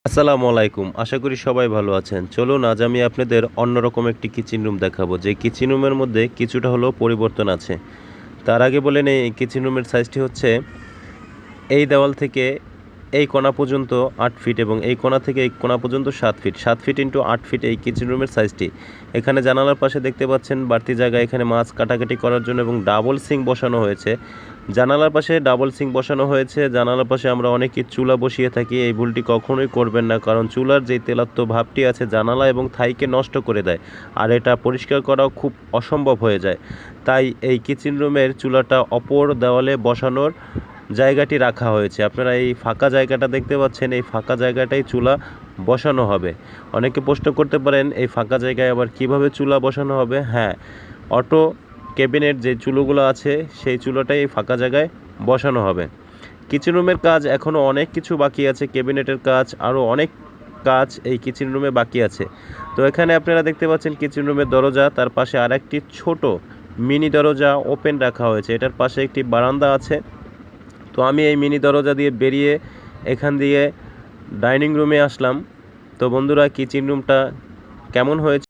আসসালামু আলাইকুম। আশা করি সবাই ভালো আছেন। চলুন আজ আমি আপনাদের অন্যরকম একটি কিচেন রুম দেখাবো। যে কিচেন রুমের মধ্যে কিছুটা হলেও পরিবর্তন আছে। তার আগে বলে নেই এই কিচেন রুমের সাইজটি হচ্ছে এই দেওয়াল থেকে এই কোণা পর্যন্ত ৮ ফিট এবং এই কোণা থেকে এই কোণা পর্যন্ত ৭ ফিট। ৭ ফিট ইন্টু ৮ ফিট এই কিচেন রুমের সাইজটি। এখানে জানালার পাশে দেখতে পাচ্ছেন বাড়তি জায়গা এখানে মাছ কাটাকাটি করার জন্য এবং ডাবল সিঙ্ক বসানো হয়েছে। জানালার পাশে ডাবল সিঙ্ক বসানো হয়েছে। জানালার পাশে আমরা অনেকেই চুলা বসিয়ে থাকি। এই ভুলটি কখনোই করবেন না, কারণ চুলার যেই তেলাক্ত ভাবটি আছে জানালা এবং থাইকে নষ্ট করে দেয়, আর এটা পরিষ্কার করাও খুব অসম্ভব হয়ে যায়। তাই এই কিচেন রুমের চুলাটা অপর দেওয়ালে বসানোর জায়গাটি রাখা হয়েছে। আপনারা এই ফাঁকা জায়গাটা দেখতে পাচ্ছেন, এই ফাঁকা জায়গাটাই চুলা বসানো হবে। অনেকে প্রশ্ন করতে পারেন এই ফাঁকা জায়গায় আবার কিভাবে চুলা বসানো হবে। হ্যাঁ, অটো ক্যাবিনেট যে চুলোগুলো আছে সেই চুলোটাই এই ফাঁকা জায়গায় বসানো হবে। কিচেন রুমের কাজ এখনও অনেক কিছু বাকি আছে, ক্যাবিনেটের কাজ আরও অনেক কাজ এই কিচেন রুমে বাকি আছে। তো এখানে আপনারা দেখতে পাচ্ছেন কিচেন রুমের দরজা, তার পাশে আরেকটি ছোট মিনি দরজা ওপেন রাখা হয়েছে। এটার পাশে একটি বারান্দা আছে। তো আমি এই মিনি দরজা দিয়ে বেরিয়ে এখান দিয়ে ডাইনিং রুমে আসলাম। তো বন্ধুরা, কিচেন রুমটা কেমন হয়েছে